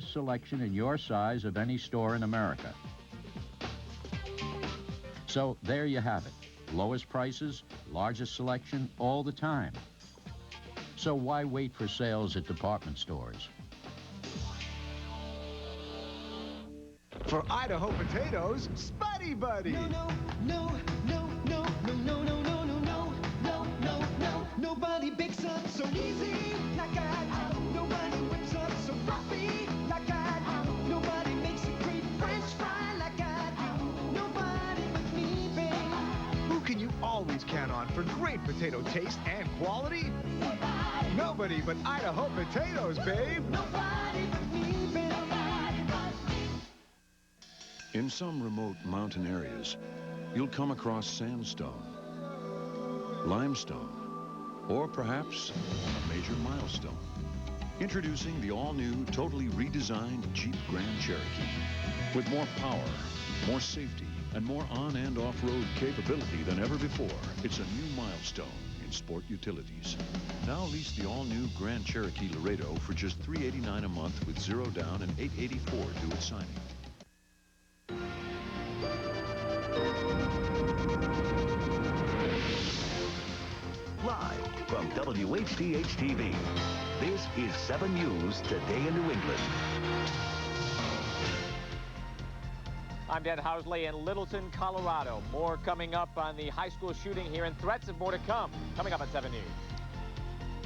selection in your size of any store in America. So there you have it. Lowest prices, largest selection all the time. So why wait for sales at department stores? For Idaho Potatoes, Spuddy Buddy. No, no, no, no, no, no, no, no, no, no, no, no, no, no. Nobody bakes up so easy like I do. Nobody whips up so fluffy like I do. Nobody makes a great French fry like I do. Nobody but me, babe. Who can you always count on for great potato taste and quality? Nobody but Idaho Potatoes, babe. Nobody but me, babe. In some remote mountain areas, you'll come across sandstone, limestone, or perhaps a major milestone. Introducing the all-new, totally redesigned Jeep Grand Cherokee. With more power, more safety, and more on- and off-road capability than ever before, it's a new milestone in sport utilities. Now lease the all-new Grand Cherokee Laredo for just $389 a month with 0 down and $884 due at signing. Live from WHDH-TV, this is 7 News Today in New England. I'm Dan Housley in Littleton, Colorado. More coming up on the high school shooting here and threats of more to come. Coming up at 7 News.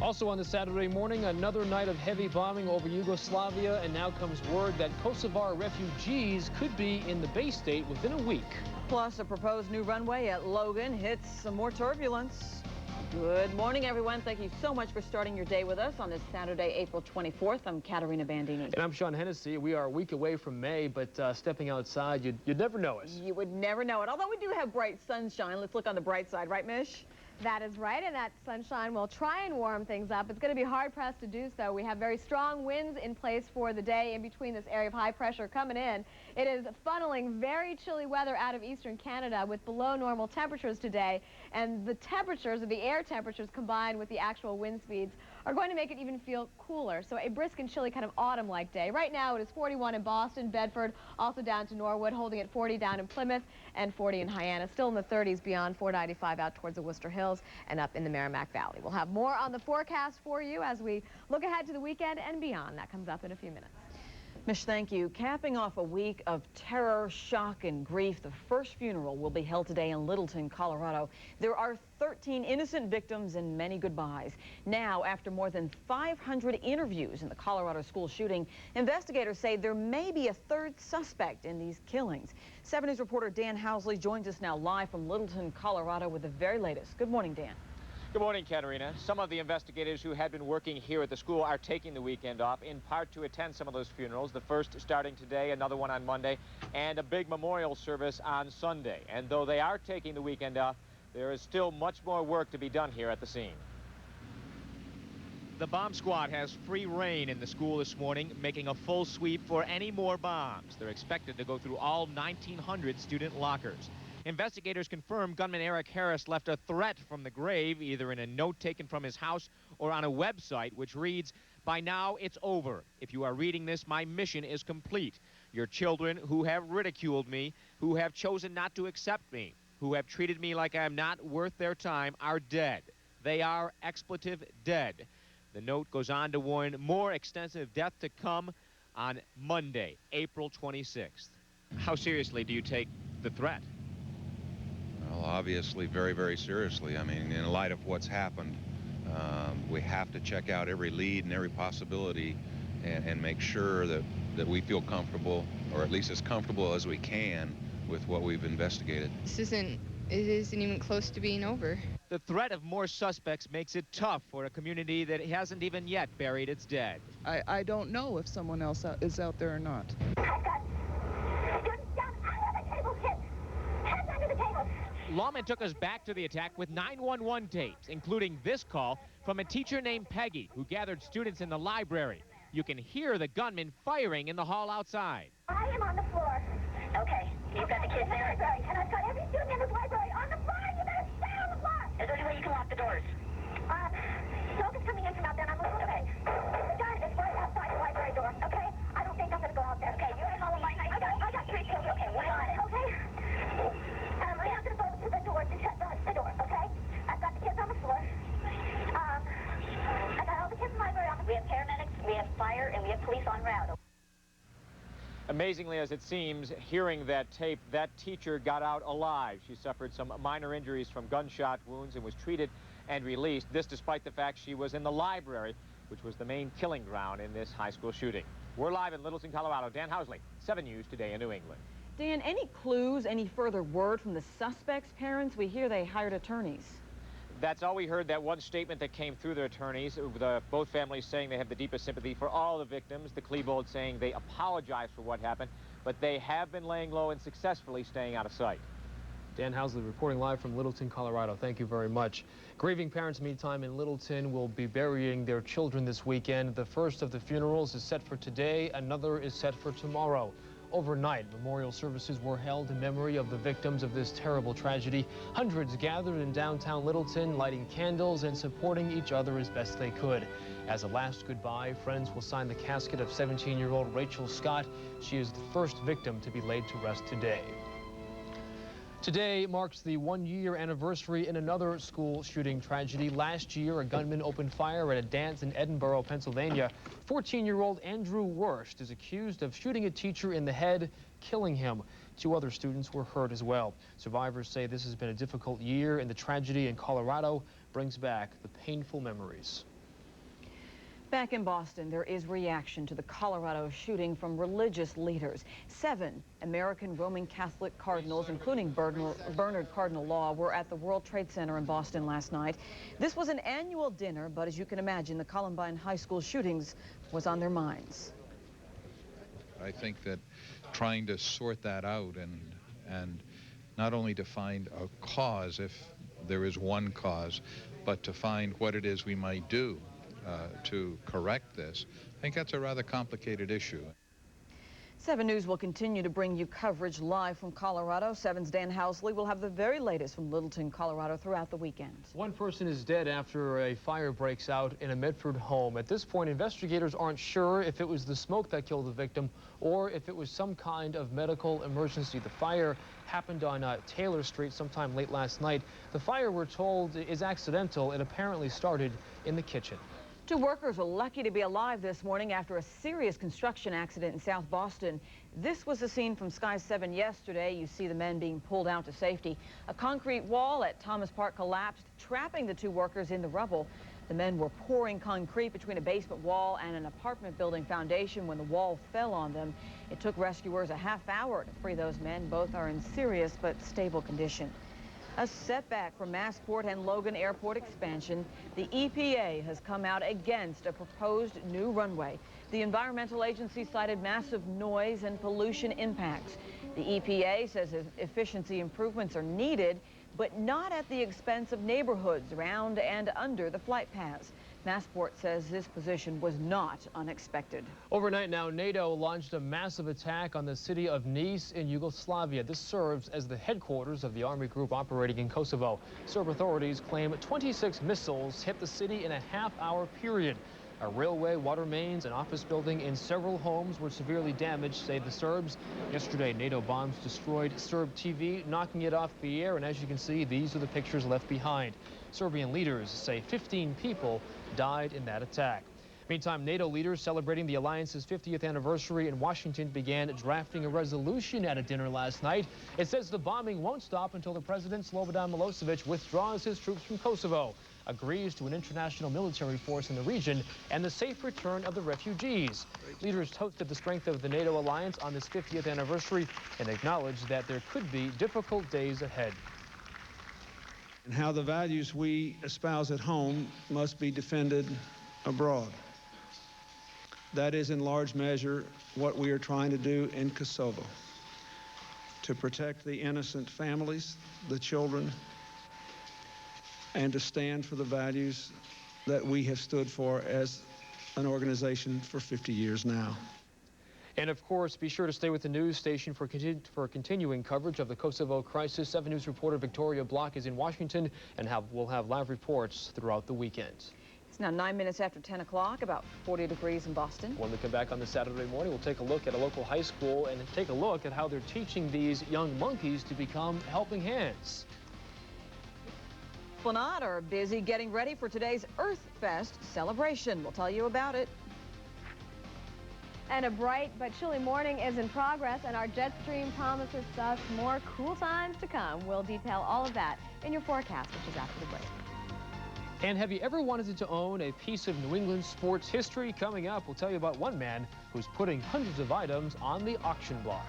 Also on the Saturday morning, another night of heavy bombing over Yugoslavia, and now comes word that Kosovo refugees could be in the Bay State within a week. Plus, a proposed new runway at Logan hits some more turbulence. Good morning, everyone. Thank you so much for starting your day with us on this Saturday, April 24th. I'm Katerina Bandini. And I'm Sean Hennessy. We are a week away from May, but stepping outside, you'd never know us. You would never know it. Although we do have bright sunshine. Let's look on the bright side, right, Mish? That is right, and that sunshine will try and warm things up. It's going to be hard-pressed to do so. We have very strong winds in place for the day in between this area of high pressure coming in. It is funneling very chilly weather out of eastern Canada with below normal temperatures today, and the temperatures, or the air temperatures combined with the actual wind speeds, are going to make it even feel cooler. So a brisk and chilly kind of autumn-like day. Right now it is 41 in Boston, Bedford, also down to Norwood, holding at 40 down in Plymouth and 40 in Hyannis. Still in the 30s beyond 495 out towards the Worcester Hills and up in the Merrimack Valley. We'll have more on the forecast for you as we look ahead to the weekend and beyond. That comes up in a few minutes. Mish, thank you. Capping off a week of terror, shock, and grief, the first funeral will be held today in Littleton, Colorado. There are 13 innocent victims and many goodbyes. Now, after more than 500 interviews in the Colorado school shooting, investigators say there may be a third suspect in these killings. 7 News reporter Dan Housley joins us now live from Littleton, Colorado with the very latest. Good morning, Dan. Good morning, Katerina. Some of the investigators who had been working here at the school are taking the weekend off, in part to attend some of those funerals. The first starting today, another one on Monday, and a big memorial service on Sunday. And though they are taking the weekend off, there is still much more work to be done here at the scene. The bomb squad has free rein in the school this morning, making a full sweep for any more bombs. They're expected to go through all 1,900 student lockers. Investigators confirm gunman Eric Harris left a threat from the grave, either in a note taken from his house or on a website, which reads, "By now, it's over. If you are reading this, my mission is complete. Your children who have ridiculed me, who have chosen not to accept me, who have treated me like I am not worth their time, are dead. They are expletive dead." The note goes on to warn more extensive death to come on Monday, April 26th. How seriously do you take the threat? Well, obviously very, very seriously. I mean, in light of what's happened, we have to check out every lead and every possibility and make sure that we feel comfortable, or at least as comfortable as we can, with what we've investigated. It isn't even close to being over. The threat of more suspects makes it tough for a community that hasn't even yet buried its dead. I don't know if someone else is out there or not. Lawmen took us back to the attack with 911 tapes, including this call from a teacher named Peggy, who gathered students in the library. You can hear the gunman firing in the hall outside. I am on the floor. Okay, you've got the kids there. And I've got every student in this library on the floor. You better stay on the floor. Is there any way you can lock the doors? Smoke is coming in from out there, and I'm listening. Okay. The gun is right outside the library door, okay? I don't think Amazingly as it seems, hearing that tape, that teacher got out alive. She suffered some minor injuries from gunshot wounds and was treated and released. This despite the fact she was in the library, which was the main killing ground in this high school shooting. We're live in Littleton, Colorado. Dan Housley, 7 News Today in New England. Dan, any clues, any further word from the suspects' parents? We hear they hired attorneys. That's all we heard, that one statement that came through their attorneys. Both families saying they have the deepest sympathy for all the victims. The Klebold saying they apologize for what happened, but they have been laying low and successfully staying out of sight. Dan Housley reporting live from Littleton, Colorado. Thank you very much. Grieving parents, meantime, in Littleton will be burying their children this weekend. The first of the funerals is set for today. Another is set for tomorrow. Overnight, memorial services were held in memory of the victims of this terrible tragedy. Hundreds gathered in downtown Littleton, lighting candles and supporting each other as best they could. As a last goodbye, friends will sign the casket of 17-year-old Rachel Scott. She is the first victim to be laid to rest today. Today marks the 1-year anniversary in another school shooting tragedy. Last year, a gunman opened fire at a dance in Edinburgh, Pennsylvania. 14-year-old Andrew Wurst is accused of shooting a teacher in the head, killing him. 2 other students were hurt as well. Survivors say this has been a difficult year, and the tragedy in Colorado brings back the painful memories. Back in Boston, there is reaction to the Colorado shooting from religious leaders. 7 American Roman Catholic cardinals, including Bernard Cardinal Law, were at the World Trade Center in Boston last night. This was an annual dinner, but as you can imagine, the Columbine high school shootings was on their minds. I think that trying to sort that out and not only to find a cause, if there is one cause, but to find what it is we might do to correct this, I think that's a rather complicated issue. 7 News will continue to bring you coverage live from Colorado. 7's Dan Housley will have the very latest from Littleton, Colorado throughout the weekend. 1 person is dead after a fire breaks out in a Medford home. At this point, investigators aren't sure if it was the smoke that killed the victim or if it was some kind of medical emergency. The fire happened on Taylor Street sometime late last night. The fire, we're told, is accidental. It apparently started in the kitchen. 2 workers are lucky to be alive this morning after a serious construction accident in South Boston. This was a scene from Sky 7 yesterday. You see the men being pulled out to safety. A concrete wall at Thomas Park collapsed, trapping the 2 workers in the rubble. The men were pouring concrete between a basement wall and an apartment building foundation when the wall fell on them. It took rescuers a half hour to free those men. Both are in serious but stable condition. A setback for Massport and Logan Airport expansion. The EPA has come out against a proposed new runway. The environmental agency cited massive noise and pollution impacts. The EPA says efficiency improvements are needed, but not at the expense of neighborhoods around and under the flight paths. Massport says this position was not unexpected. Overnight now, NATO launched a massive attack on the city of Nice in Yugoslavia. This serves as the headquarters of the army group operating in Kosovo. Serb authorities claim 26 missiles hit the city in a half-hour period. A railway, water mains, an office building, and several homes were severely damaged, say the Serbs. Yesterday, NATO bombs destroyed Serb TV, knocking it off the air, and as you can see, these are the pictures left behind. Serbian leaders say 15 people died in that attack. Meantime, NATO leaders celebrating the alliance's 50th anniversary in Washington began drafting a resolution at a dinner last night. It says the bombing won't stop until the president, Slobodan Milosevic, withdraws his troops from Kosovo, agrees to an international military force in the region, and the safe return of the refugees. Leaders toasted the strength of the NATO alliance on this 50th anniversary and acknowledged that there could be difficult days ahead. And how the values we espouse at home must be defended abroad. That is in large measure what we are trying to do in Kosovo, to protect the innocent families, the children, and to stand for the values that we have stood for as an organization for 50 years now. And of course, be sure to stay with the news station for continuing coverage of the Kosovo Crisis. 7 News reporter Victoria Block is in Washington and we'll have live reports throughout the weekend. It's now 9 minutes after 10 o'clock, about 40 degrees in Boston. When we come back on this Saturday morning, we'll take a look at a local high school and take a look at how they're teaching these young monkeys to become helping hands. Esplanade are busy getting ready for today's Earth Fest celebration. We'll tell you about it. And a bright but chilly morning is in progress, and our jet stream promises us more cool times to come. We'll detail all of that in your forecast, which is after the break. And have you ever wanted to own a piece of New England sports history? Coming up, we'll tell you about one man who's putting hundreds of items on the auction block.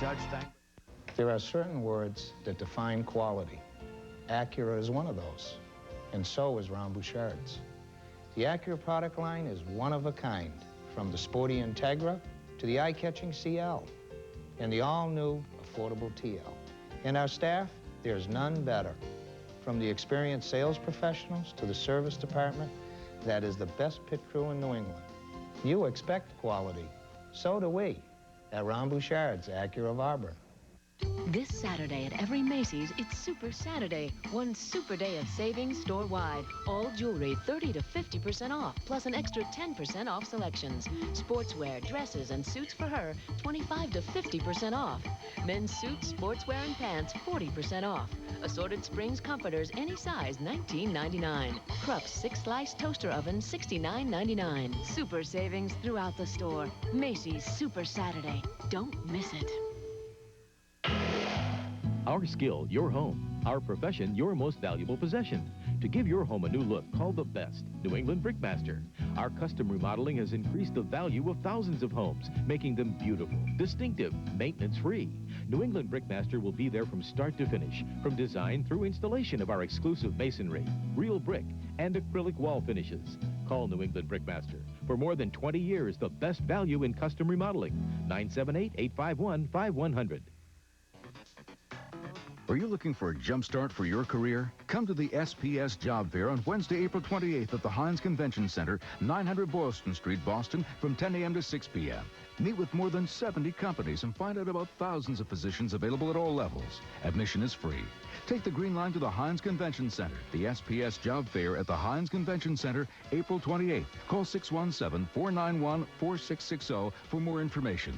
Judge, thank you. There are certain words that define quality. Acura is one of those, and so is Bouchard's. The Acura product line is one of a kind, from the sporty Integra to the eye-catching CL and the all-new affordable TL. And our staff, there's none better. From the experienced sales professionals to the service department, that is the best pit crew in New England. You expect quality. So do we at Bouchard's Acura of Auburn. This Saturday at every Macy's, it's Super Saturday. One super day of savings store-wide. All jewelry 30 to 50% off, plus an extra 10% off selections. Sportswear, dresses, and suits for her, 25 to 50% off. Men's suits, sportswear, and pants, 40% off. Assorted Springs comforters, any size, $19.99. Krupp's 6-slice toaster oven, $69.99. Super savings throughout the store. Macy's Super Saturday. Don't miss it. Our skill, your home. Our profession, your most valuable possession. To give your home a new look, call the best, New England Brickmaster. Our custom remodeling has increased the value of thousands of homes, making them beautiful, distinctive, maintenance-free. New England Brickmaster will be there from start to finish, from design through installation of our exclusive masonry, real brick, and acrylic wall finishes. Call New England Brickmaster. For more than 20 years, the best value in custom remodeling. 978-851-5100. Are you looking for a jump start for your career? Come to the SPS Job Fair on Wednesday, April 28th at the Heinz Convention Center, 900 Boylston Street, Boston, from 10 a.m. to 6 p.m. Meet with more than 70 companies and find out about thousands of positions available at all levels. Admission is free. Take the Green Line to the Heinz Convention Center. The SPS Job Fair at the Heinz Convention Center, April 28th. Call 617-491-4660 for more information.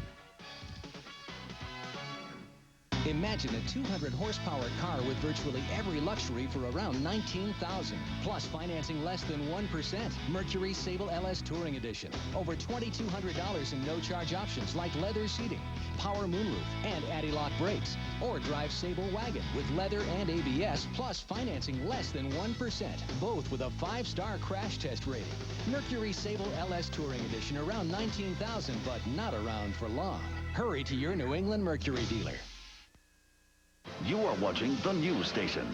Imagine a 200-horsepower car with virtually every luxury for around $19,000. Plus financing less than 1%. Mercury Sable LS Touring Edition. Over $2,200 in no-charge options like leather seating, power moonroof, and anti-lock brakes. Or drive Sable Wagon with leather and ABS, plus financing less than 1%. Both with a 5-star crash test rating. Mercury Sable LS Touring Edition around $19,000, but not around for long. Hurry to your New England Mercury dealer. You are watching the news station.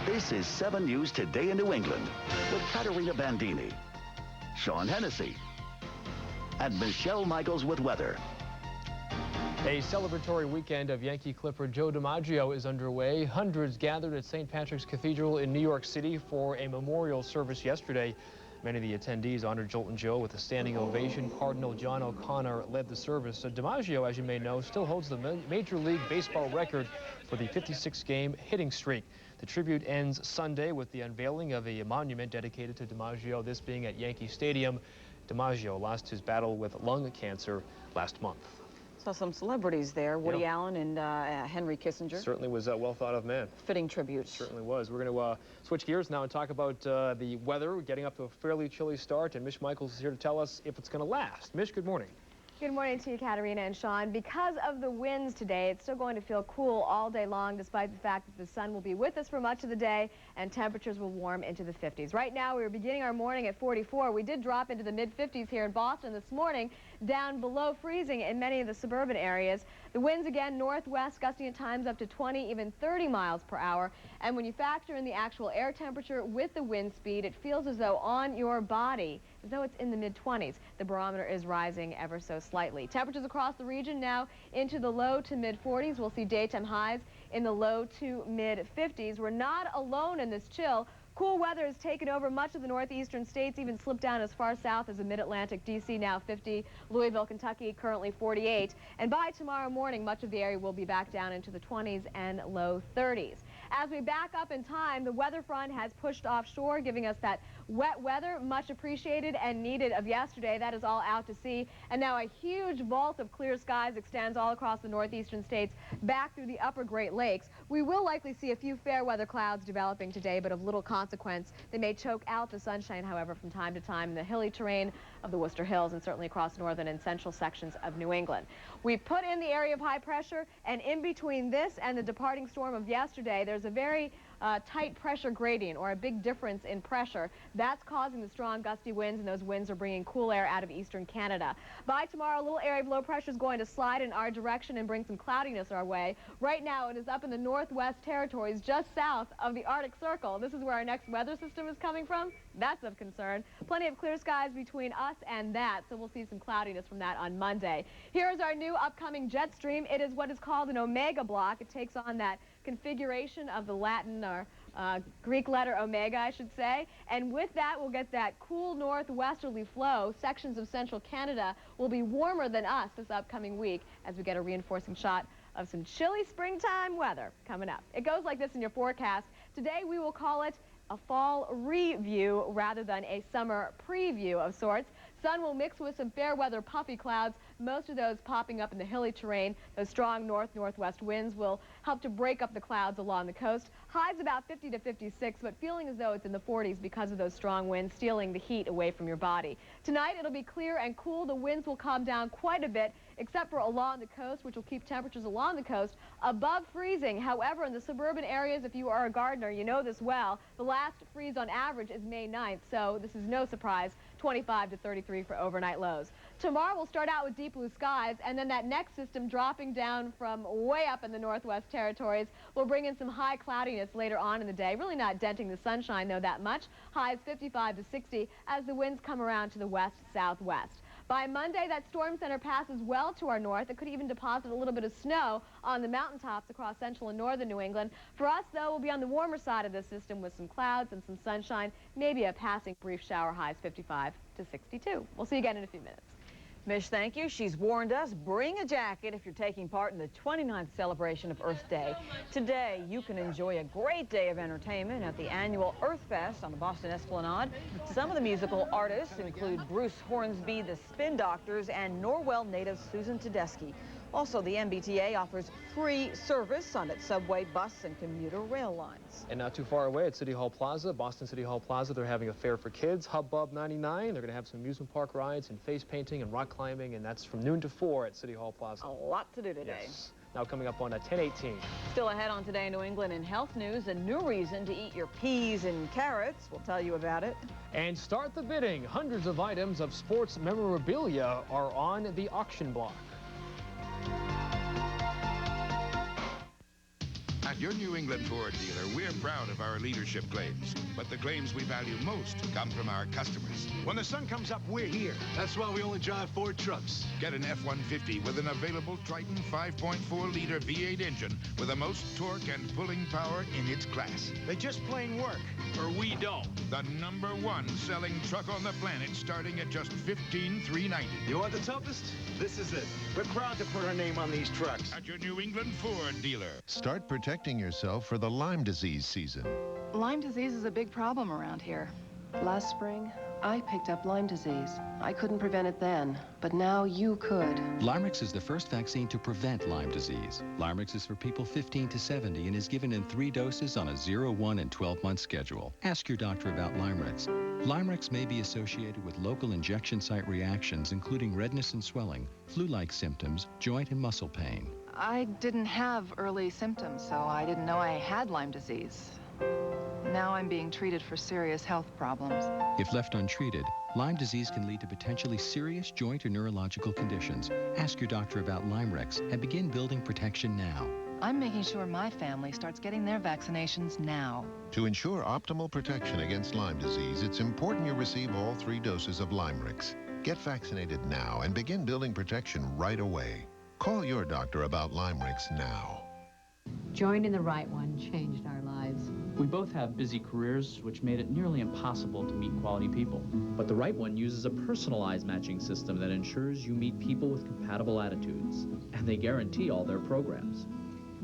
This is 7 News Today in New England with Katerina Bandini, Sean Hennessy, and Michelle Michaels with weather. A celebratory weekend of Yankee Clipper Joe DiMaggio is underway. Hundreds gathered at St. Patrick's Cathedral in New York City for a memorial service yesterday. Many of the attendees honored Joltin' Joe with a standing ovation. Cardinal John O'Connor led the service. DiMaggio, as you may know, still holds the Major League Baseball record for the 56-game hitting streak. The tribute ends Sunday with the unveiling of a monument dedicated to DiMaggio, this being at Yankee Stadium. DiMaggio lost his battle with lung cancer last month. Saw some celebrities there, Woody Allen and Henry Kissinger. Certainly was a well-thought-of man. Fitting tribute. Certainly was. We're going to switch gears now and talk about the weather. We're getting up to a fairly chilly start, and Mish Michaels is here to tell us if it's going to last. Mish, good morning. Good morning to you, Katerina and Sean. Because of the winds today, it's still going to feel cool all day long, despite the fact that the sun will be with us for much of the day and temperatures will warm into the 50s. Right now, we are beginning our morning at 44. We did drop into the mid-50s here in Boston this morning, down below freezing in many of the suburban areas. The winds again northwest, gusting at times up to 20, even 30 miles per hour. And when you factor in the actual air temperature with the wind speed, it feels as though on your body, as though it's in the mid-20s. The barometer is rising ever so slightly. Temperatures across the region now into the low to mid-40s. We'll see daytime highs in the low to mid-50s. We're not alone in this chill. Cool weather has taken over much of the northeastern states, even slipped down as far south as the mid-Atlantic. D.C. now 50, Louisville, Kentucky currently 48. And by tomorrow morning, much of the area will be back down into the 20s and low 30s. As we back up in time, the weather front has pushed offshore, giving us that wet weather, much appreciated and needed of yesterday. That is all out to sea. And now a huge vault of clear skies extends all across the northeastern states back through the upper Great Lakes. We will likely see a few fair weather clouds developing today, but of little consequence. They may choke out the sunshine, however, from time to time in the hilly terrain of the Worcester Hills and certainly across northern and central sections of New England. We put in the area of high pressure, and in between this and the departing storm of yesterday, there's a very tight pressure gradient, or a big difference in pressure. That's causing the strong gusty winds, and those winds are bringing cool air out of eastern Canada. By tomorrow, a little area of low pressure is going to slide in our direction and bring some cloudiness our way. Right now, it is up in the northwest territories just south of the Arctic Circle. This is where our next weather system is coming from. That's of concern. Plenty of clear skies between us and that, so we'll see some cloudiness from that on Monday. Here is our new upcoming jet stream. It is what is called an omega block. It takes on that configuration of the Latin or Greek letter omega, I should say. And with that, we'll get that cool northwesterly flow. Sections of central Canada will be warmer than us this upcoming week as we get a reinforcing shot of some chilly springtime weather coming up. It goes like this in your forecast. Today, we will call it a fall review rather than a summer preview of sorts. Sun will mix with some fair weather puffy clouds, most of those popping up in the hilly terrain. Those strong north-northwest winds will help to break up the clouds along the coast. Highs about 50 to 56, but feeling as though it's in the 40s because of those strong winds stealing the heat away from your body. Tonight, it'll be clear and cool. The winds will calm down quite a bit, except for along the coast, which will keep temperatures along the coast above freezing. However, in the suburban areas, if you are a gardener, you know this well, the last freeze on average is May 9th, so this is no surprise. 25 to 33 for overnight lows. Tomorrow we'll start out with deep blue skies, and then that next system dropping down from way up in the northwest territories will bring in some high cloudiness later on in the day. Really not denting the sunshine, though, that much. Highs 55 to 60 as the winds come around to the west-southwest. By Monday, that storm center passes well to our north. It could even deposit a little bit of snow on the mountaintops across central and northern New England. For us, though, we'll be on the warmer side of this system with some clouds and some sunshine, maybe a passing brief shower. Highs 55 to 62. We'll see you again in a few minutes. Mish, thank you. She's warned us, bring a jacket if you're taking part in the 29th celebration of Earth Day. Today, you can enjoy a great day of entertainment at the annual Earth Fest on the Boston Esplanade. Some of the musical artists include Bruce Hornsby, the Spin Doctors, and Norwell native Susan Tedeschi. Also, the MBTA offers free service on its subway, bus, and commuter rail lines. And not too far away at City Hall Plaza, Boston City Hall Plaza, they're having a fair for kids, Hubbub 99. They're going to have some amusement park rides and face painting and rock climbing, and that's from noon to 4 at City Hall Plaza. A lot to do today. Yes. Now coming up on 10:18. Still ahead on Today in New England in health news, a new reason to eat your peas and carrots. We'll tell you about it. And start the bidding. Hundreds of items of sports memorabilia are on the auction block. At your New England Ford dealer, we're proud of our leadership claims. But the claims we value most come from our customers. When the sun comes up, we're here. That's why we only drive Ford trucks. Get an F-150 with an available Triton 5.4-liter V8 engine with the most torque and pulling power in its class. They just plain work. Or we don't. The #1 selling truck on the planet, starting at just $15,390. You want the toughest? This is it. We're proud to put our name on these trucks. At your New England Ford dealer. Start protecting yourself for the Lyme disease season. Lyme disease is a big problem around here. Last spring, I picked up Lyme disease. I couldn't prevent it then, but now you could. Lymerix is the first vaccine to prevent Lyme disease. Lymerix is for people 15 to 70 and is given in 3 doses on a 0, 1, and 12-month schedule. Ask your doctor about Lymerix. Lymerix may be associated with local injection site reactions, including redness and swelling, flu-like symptoms, joint and muscle pain. I didn't have early symptoms, so I didn't know I had Lyme disease. Now I'm being treated for serious health problems. If left untreated, Lyme disease can lead to potentially serious joint or neurological conditions. Ask your doctor about Lymerix and begin building protection now. I'm making sure my family starts getting their vaccinations now. To ensure optimal protection against Lyme disease, it's important you receive all 3 doses of Lymerix. Get vaccinated now and begin building protection right away. Call your doctor about Lymerix now. Joining the right one changed our lives. We both have busy careers, which made it nearly impossible to meet quality people. But the right one uses a personalized matching system that ensures you meet people with compatible attitudes, and they guarantee all their programs.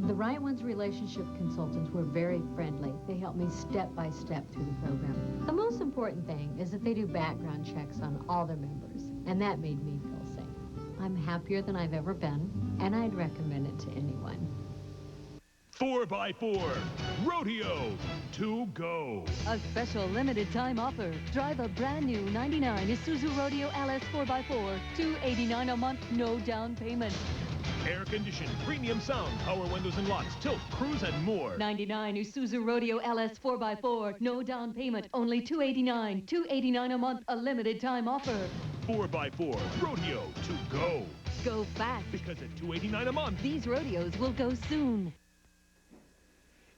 The Right One's relationship consultants were very friendly. They helped me step by step through the program. The most important thing is that they do background checks on all their members, and that made me feel safe. I'm happier than I've ever been, and I'd recommend it to anyone. 4x4 Rodeo to go. A special limited time offer. Drive a brand new 99 Isuzu Rodeo LS 4x4. $289 a month, no down payment. Air-conditioned, premium sound, power windows and locks, tilt, cruise, and more. 99 Isuzu Rodeo LS 4x4. No down payment, only $289. $289 a month, a limited time offer. 4x4 Rodeo to go. Go fast. Because at $289 a month, these rodeos will go soon.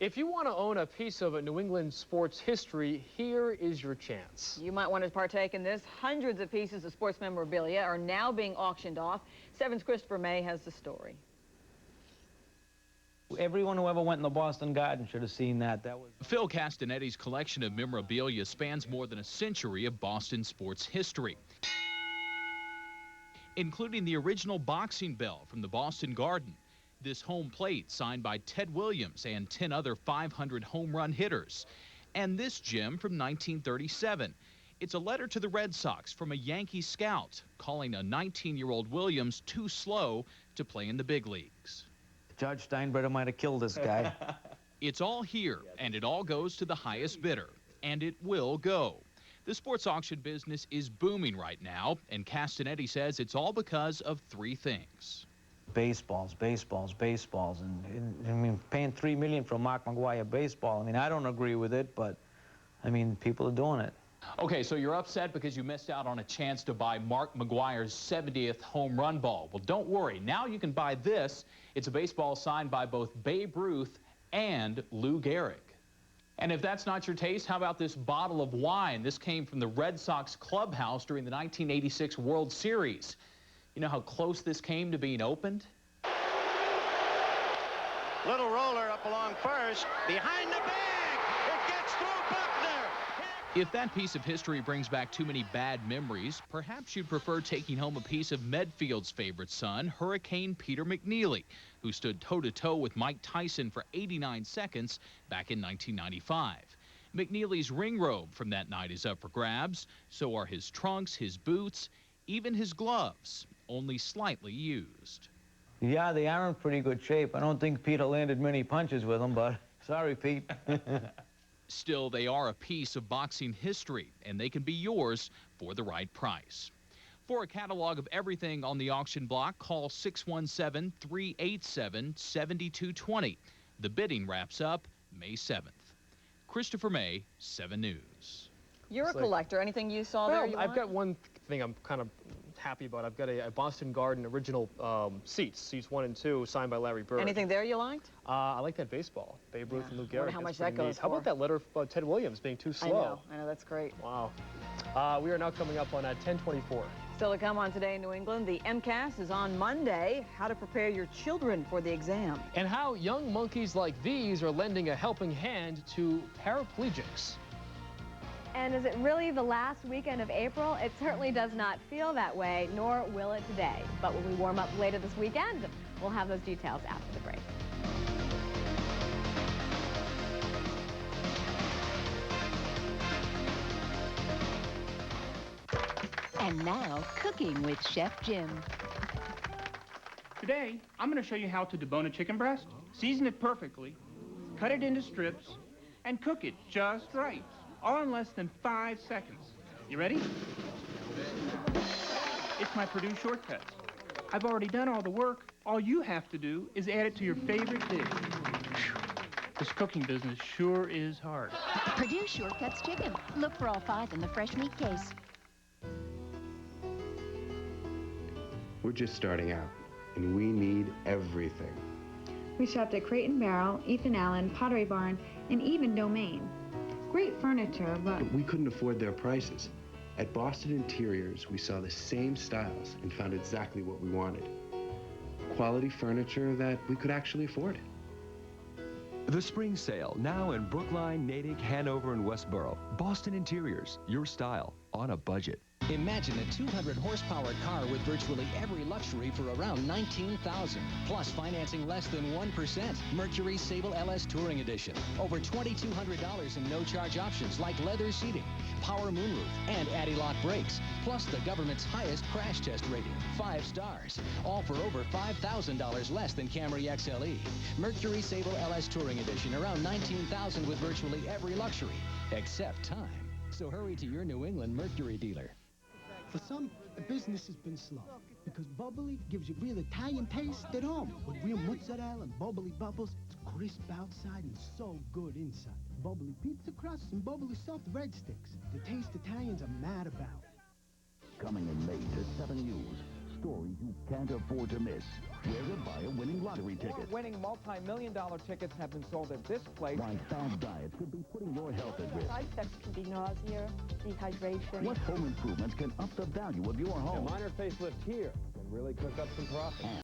If you want to own a piece of New England sports history, here is your chance. You might want to partake in this. Hundreds of pieces of sports memorabilia are now being auctioned off. 7's Christopher May has the story. Everyone who ever went in the Boston Garden should have seen that. That was Phil Castanetti's collection of memorabilia spans more than a century of Boston sports history, including the original boxing bell from the Boston Garden, this home plate signed by Ted Williams and 10 other 500 home run hitters, and this gem from 1937. It's a letter to the Red Sox from a Yankee scout calling a 19-year-old Williams too slow to play in the big leagues. Judge Steinbrenner might have killed this guy. It's all here, and it all goes to the highest bidder, and it will go. The sports auction business is booming right now, and Castanetti says it's all because of three things. Baseballs. And I mean, paying $3 million for a Mark McGwire baseball, I mean, I don't agree with it, but, I mean, people are doing it. Okay, so you're upset because you missed out on a chance to buy Mark McGwire's 70th home run ball. Well, don't worry. Now you can buy this. It's a baseball signed by both Babe Ruth and Lou Gehrig. And if that's not your taste, how about this bottle of wine? This came from the Red Sox clubhouse during the 1986 World Series. You know how close this came to being opened? Little roller up along first, behind the bag. It gets through Buckner. If that piece of history brings back too many bad memories, perhaps you'd prefer taking home a piece of Medfield's favorite son, Hurricane Peter McNeely, who stood toe-to-toe with Mike Tyson for 89 seconds back in 1995. McNeely's ring robe from that night is up for grabs. So are his trunks, his boots, even his gloves, only slightly used. Yeah, they are in pretty good shape. I don't think Peter landed many punches with them, but sorry, Pete. Still, they are a piece of boxing history, and they can be yours for the right price. For a catalog of everything on the auction block, call 617-387-7220. The bidding wraps up May 7th. Christopher May, 7 News. You're a collector. Anything you saw Well, there you I've want? got one thing I'm kind of happy about. I've got a Boston Garden original seats 1 and 2, signed by Larry Bird. Anything there you liked? I like that baseball, Babe Ruth and Lou Gehrig. How much That's that pretty goes neat. How about for? that letter of Ted Williams being too slow? I know, that's great. Wow. We are now coming up on 10:24. Still to come on Today in New England, the MCAS is on Monday. How to prepare your children for the exam. And how young monkeys like these are lending a helping hand to paraplegics. And is it really the last weekend of April? It certainly does not feel that way, nor will it today. But when we warm up later this weekend, we'll have those details after the break. And now, cooking with Chef Jim. Today, I'm going to show you how to debone a chicken breast, season it perfectly, cut it into strips, and cook it just right, all in less than 5 seconds. You ready? It's my Perdue shortcuts. I've already done all the work. All you have to do is add it to your favorite dish. This cooking business sure is hard. Perdue Shortcuts Chicken. Look for all 5 in the fresh meat case. We're just starting out, and we need everything. We shopped at Crate & Barrel, Ethan Allen, Pottery Barn, and even Domain. Great furniture, but We couldn't afford their prices. At Boston Interiors, we saw the same styles and found exactly what we wanted. Quality furniture that we could actually afford. The spring sale, now in Brookline, Natick, Hanover, and Westboro. Boston Interiors, your style, on a budget. Imagine a 200-horsepower car with virtually every luxury for around $19,000. Plus financing less than 1%. Mercury Sable LS Touring Edition. Over $2,200 in no-charge options like leather seating. power moonroof, and anti-lock brakes, plus the government's highest crash test rating, 5 stars. All for over $5,000 less than Camry XLE. Mercury Sable LS Touring Edition, around $19,000 with virtually every luxury, except time. So hurry to your New England Mercury dealer. For some, the business has been slow because Bobli gives you real Italian taste at home with real mozzarella and Bobli bubbles. It's crisp outside and so good inside. Bobli pizza crusts and Bobli soft breadsticks. The taste Italians are mad about. Coming in May to 7 News. Stories you can't afford to miss. Where to buy a winning lottery ticket. Winning multi-million-dollar tickets have been sold at this place. Why bad diets could be putting your health at risk. Side effects can be nausea, dehydration. What home improvements can up the value of your home? A minor facelift here can really cook up some profit.